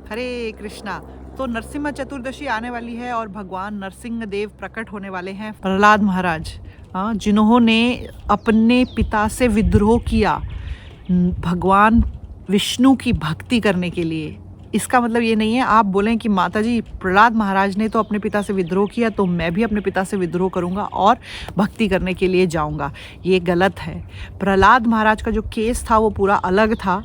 हरे कृष्णा। तो नरसिम्हा चतुर्दशी आने वाली है और भगवान नरसिंह देव प्रकट होने वाले हैं। प्रहलाद महाराज, जिन्होंने अपने पिता से विद्रोह किया भगवान विष्णु की भक्ति करने के लिए। इसका मतलब ये नहीं है आप बोलें कि माता जी प्रहलाद महाराज ने तो अपने पिता से विद्रोह किया तो मैं भी अपने पिता से विद्रोह करूंगा और भक्ति करने के लिए जाऊंगा। ये गलत है। प्रहलाद महाराज का जो केस था वो पूरा अलग था।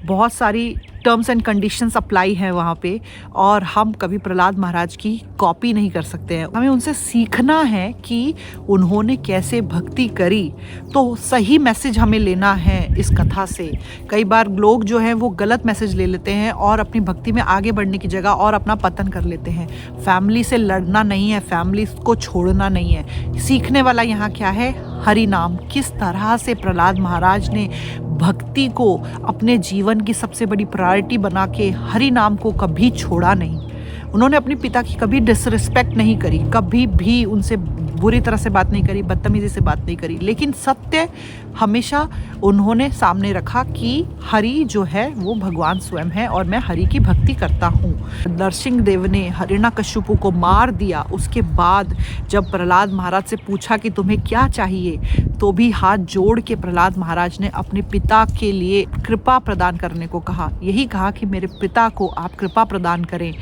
बहुत सारी टर्म्स एंड कंडीशंस अप्लाई हैं वहाँ पे, और हम कभी प्रहलाद महाराज की कॉपी नहीं कर सकते हैं। हमें उनसे सीखना है कि उन्होंने कैसे भक्ति करी, तो सही मैसेज हमें लेना है इस कथा से। कई बार लोग जो हैं वो गलत मैसेज ले लेते हैं और अपनी भक्ति में आगे बढ़ने की जगह और अपना पतन कर लेते हैं। फैमिली से लड़ना नहीं है, फैमिली को छोड़ना नहीं है। सीखने वाला यहाँ क्या है? हरि नाम। किस तरह से प्रहलाद महाराज ने भक्ति को अपने जीवन की सबसे बड़ी प्रायोरिटी बना के हरि नाम को कभी छोड़ा नहीं। उन्होंने अपने पिता की कभी डिसरिस्पेक्ट नहीं करी, कभी भी उनसे बुरी तरह से बात नहीं करी, बदतमीजी से बात नहीं करी, लेकिन सत्य हमेशा उन्होंने सामने रखा कि हरि जो है वो भगवान स्वयं है और मैं हरि की भक्ति करता हूँ। नरसिंह देव ने हिरण्यकश्यपु को मार दिया। उसके बाद जब प्रहलाद महाराज से पूछा कि तुम्हें क्या चाहिए, तो भी हाथ जोड़ के प्रहलाद महाराज ने अपने पिता के लिए कृपा प्रदान करने को कहा। यही कहा कि मेरे पिता को आप कृपा प्रदान करें,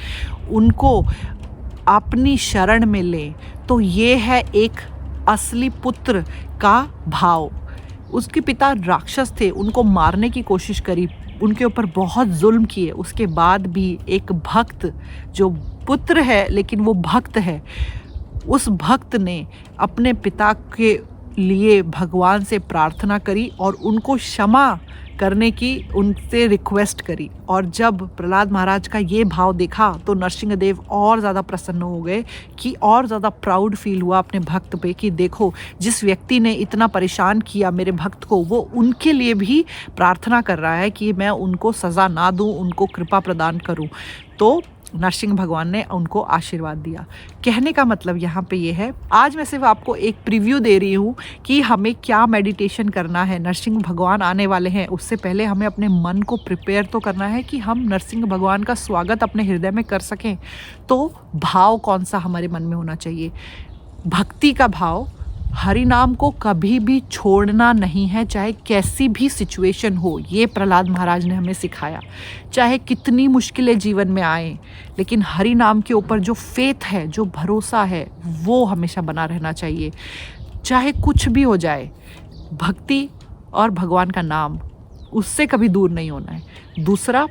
उनको अपनी शरण में लें। तो ये है एक असली पुत्र का भाव। उसके पिता राक्षस थे, उनको मारने की कोशिश करी, उनके ऊपर बहुत जुल्म किए। उसके बाद भी एक भक्त, जो पुत्र है लेकिन वो भक्त है, उस भक्त ने अपने पिता के लिए भगवान से प्रार्थना करी और उनको क्षमा करने की उनसे रिक्वेस्ट करी। और जब प्रहलाद महाराज का ये भाव देखा तो नरसिंह देव और ज़्यादा प्रसन्न हो गए, कि और ज़्यादा प्राउड फील हुआ अपने भक्त पे कि देखो, जिस व्यक्ति ने इतना परेशान किया मेरे भक्त को, वो उनके लिए भी प्रार्थना कर रहा है कि मैं उनको सज़ा ना दूँ, उनको कृपा प्रदान करूँ। तो नरसिंह भगवान ने उनको आशीर्वाद दिया। कहने का मतलब यहाँ पे ये है, आज मैं सिर्फ आपको एक प्रीव्यू दे रही हूँ कि हमें क्या मेडिटेशन करना है। नरसिंह भगवान आने वाले हैं, उससे पहले हमें अपने मन को प्रिपेयर तो करना है कि हम नरसिंह भगवान का स्वागत अपने हृदय में कर सकें। तो भाव कौन सा हमारे मन में होना चाहिए? भक्ति का भाव। हरि नाम को कभी भी छोड़ना नहीं है, चाहे कैसी भी सिचुएशन हो। ये प्रहलाद महाराज ने हमें सिखाया। चाहे कितनी मुश्किलें जीवन में आए, लेकिन हरि नाम के ऊपर जो फेथ है, जो भरोसा है, वो हमेशा बना रहना चाहिए। चाहे कुछ भी हो जाए, भक्ति और भगवान का नाम, उससे कभी दूर नहीं होना है। दूसरा,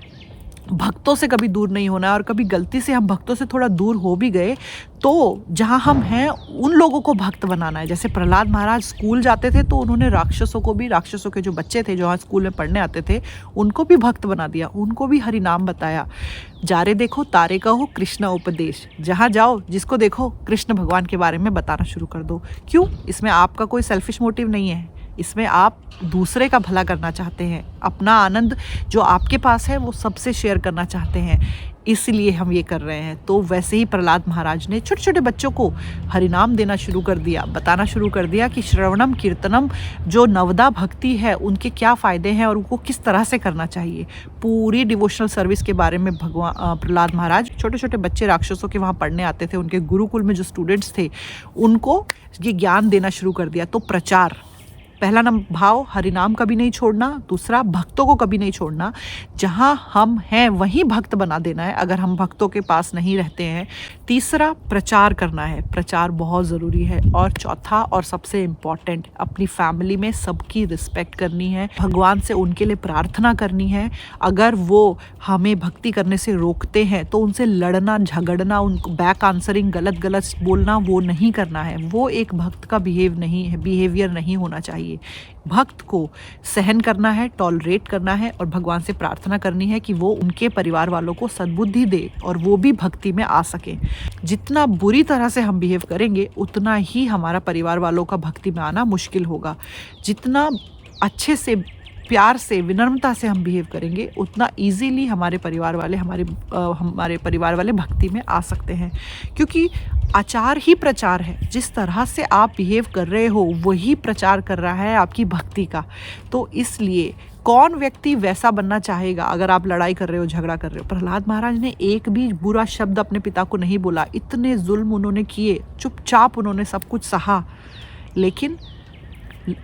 भक्तों से कभी दूर नहीं होना है। और कभी गलती से हम भक्तों से थोड़ा दूर हो भी गए तो जहाँ हम हैं उन लोगों को भक्त बनाना है। जैसे प्रहलाद महाराज स्कूल जाते थे तो उन्होंने राक्षसों को भी, राक्षसों के जो बच्चे थे जो वहाँ स्कूल में पढ़ने आते थे, उनको भी भक्त बना दिया, उनको भी हरि नाम बताया। जा रे देखो तारे कहो कृष्ण उपदेश। जहाँ जाओ जिसको देखो कृष्ण भगवान के बारे में बताना शुरू कर दो। क्यों? इसमें आपका कोई सेल्फिश मोटिव नहीं है, इसमें आप दूसरे का भला करना चाहते हैं, अपना आनंद जो आपके पास है वो सबसे शेयर करना चाहते हैं, इसलिए हम ये कर रहे हैं। तो वैसे ही प्रहलाद महाराज ने छोटे छोटे बच्चों को हरिनाम देना शुरू कर दिया, बताना शुरू कर दिया कि श्रवणम कीर्तनम, जो नवदा भक्ति है, उनके क्या फ़ायदे हैं और उनको किस तरह से करना चाहिए। पूरी डिवोशनल सर्विस के बारे में भगवान प्रहलाद महाराज, छोटे छोटे बच्चे राक्षसों के वहाँ पढ़ने आते थे, उनके गुरुकुल में जो स्टूडेंट्स थे, उनको ये ज्ञान देना शुरू कर दिया। तो प्रचार, पहला भाव हरिनाम कभी नहीं छोड़ना। दूसरा, भक्तों को कभी नहीं छोड़ना। जहाँ हम हैं वहीं भक्त बना देना है अगर हम भक्तों के पास नहीं रहते हैं। तीसरा, प्रचार करना है, प्रचार बहुत ज़रूरी है। और चौथा और सबसे इम्पॉर्टेंट, अपनी फैमिली में सबकी रिस्पेक्ट करनी है, भगवान से उनके लिए प्रार्थना करनी है। अगर वो हमें भक्ति करने से रोकते हैं तो उनसे लड़ना, झगड़ना, उनको बैक आंसरिंग, गलत गलत बोलना, वो नहीं करना है। वो एक भक्त का बिहेवियर नहीं होना चाहिए। भक्त को सहन करना है, टॉलरेट करना है और भगवान से प्रार्थना करनी है कि वो उनके परिवार वालों को सद्बुद्धि दे और वो भी भक्ति में आ सके। जितना बुरी तरह से हम बिहेव करेंगे उतना ही हमारा परिवार वालों का भक्ति में आना मुश्किल होगा। जितना अच्छे से, प्यार से, विनम्रता से हम बिहेव करेंगे उतना इजीली हमारे परिवार वाले भक्ति में आ सकते हैं। क्योंकि आचार ही प्रचार है। जिस तरह से आप बिहेव कर रहे हो वही प्रचार कर रहा है आपकी भक्ति का। तो इसलिए कौन व्यक्ति वैसा बनना चाहेगा अगर आप लड़ाई कर रहे हो, झगड़ा कर रहे हो। प्रहलाद महाराज ने एक भी बुरा शब्द अपने पिता को नहीं बोला, इतने जुल्म उन्होंने किए, चुपचाप उन्होंने सब कुछ सहा, लेकिन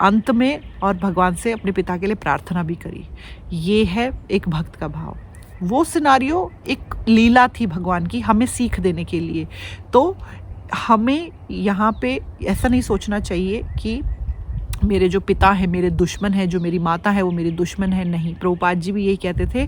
अंत में और भगवान से अपने पिता के लिए प्रार्थना भी करी। ये है एक भक्त का भाव। वो सिनारियो एक लीला थी भगवान की, हमें सीख देने के लिए। तो हमें यहाँ पे ऐसा नहीं सोचना चाहिए कि मेरे जो पिता है मेरे दुश्मन है, जो मेरी माता है वो मेरी दुश्मन है। नहीं, प्रभुपाद जी भी यही कहते थे,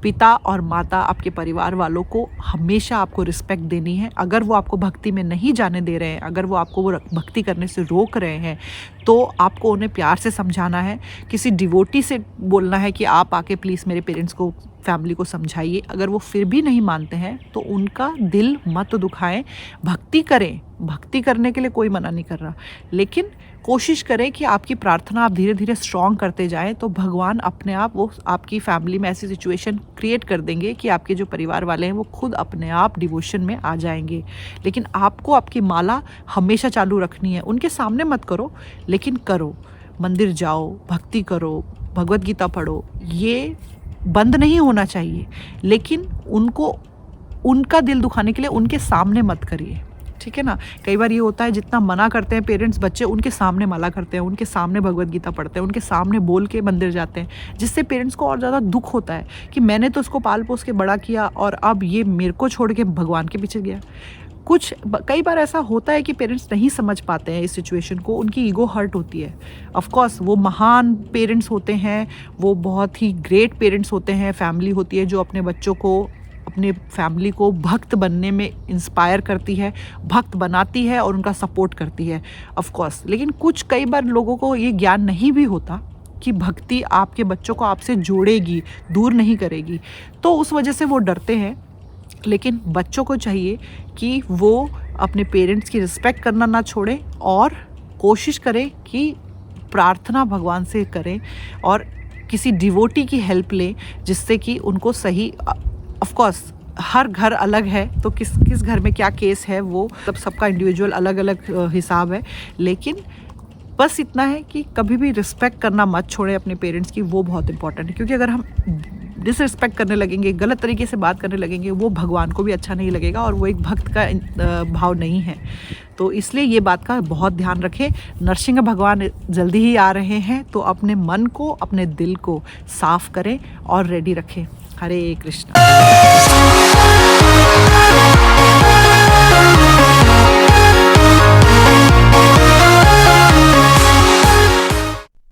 पिता और माता आपके परिवार वालों को हमेशा आपको रिस्पेक्ट देनी है। अगर वो आपको भक्ति में नहीं जाने दे रहे हैं, अगर वो आपको वो भक्ति करने से रोक रहे हैं, तो आपको उन्हें प्यार से समझाना है। किसी डिवोटी से बोलना है कि आप आके प्लीज़ मेरे पेरेंट्स को, फैमिली को समझाइए। अगर वो फिर भी नहीं मानते हैं तो उनका दिल मत दुखाएं, भक्ति करें। भक्ति करने के लिए कोई मना नहीं कर रहा, लेकिन कोशिश करें कि आपकी प्रार्थना आप धीरे धीरे स्ट्रॉन्ग करते जाएं, तो भगवान अपने आप वो आपकी फैमिली में ऐसी सिचुएशन क्रिएट कर देंगे कि आपके जो परिवार वाले हैं वो खुद अपने आप डिवोशन में आ जाएंगे। लेकिन आपको आपकी माला हमेशा चालू रखनी है। उनके सामने मत करो, लेकिन करो, मंदिर जाओ, भक्ति करो, भगवत गीता पढ़ो। ये बंद नहीं होना चाहिए, लेकिन उनको, उनका दिल दुखाने के लिए उनके सामने मत करिए, ठीक है ना। कई बार ये होता है, जितना मना करते हैं पेरेंट्स, बच्चे उनके सामने माला करते हैं, उनके सामने भगवत गीता पढ़ते हैं, उनके सामने बोल के मंदिर जाते हैं, जिससे पेरेंट्स को और ज़्यादा दुख होता है कि मैंने तो उसको पाल पोस के बड़ा किया और अब ये मेरे को छोड़ के भगवान के पीछे गया। कई बार ऐसा होता है कि पेरेंट्स नहीं समझ पाते हैं इस सिचुएशन को, उनकी ईगो हर्ट होती है। ऑफ कोर्स वो महान पेरेंट्स होते हैं, वो बहुत ही ग्रेट पेरेंट्स होते हैं, फैमिली होती है जो अपने बच्चों को, अपने फैमिली को भक्त बनने में इंस्पायर करती है, भक्त बनाती है और उनका सपोर्ट करती है, ऑफ कोर्स। लेकिन कई बार लोगों को ये ज्ञान नहीं भी होता कि भक्ति आपके बच्चों को आपसे जोड़ेगी, दूर नहीं करेगी, तो उस वजह से वो डरते हैं। लेकिन बच्चों को चाहिए कि वो अपने पेरेंट्स की रिस्पेक्ट करना ना छोड़ें और कोशिश करें कि प्रार्थना भगवान से करें और किसी डिवोटी की हेल्प लें, जिससे कि उनको सही, ऑफ कोर्स हर घर अलग है, तो किस घर में क्या केस है वो तब सबका इंडिविजुअल अलग अलग हिसाब है। लेकिन बस इतना है कि कभी भी रिस्पेक्ट करना मत छोड़ें अपने पेरेंट्स की, वो बहुत इंपॉर्टेंट है। क्योंकि अगर हम डिसरिस्पेक्ट करने लगेंगे, गलत तरीके से बात करने लगेंगे, वो भगवान को भी अच्छा नहीं लगेगा और वो एक भक्त का भाव नहीं है। तो इसलिए ये बात का बहुत ध्यान रखें। नरसिंह भगवान जल्दी ही आ रहे हैं, तो अपने मन को, अपने दिल को साफ करें और रेडी रखें। हरे कृष्णा।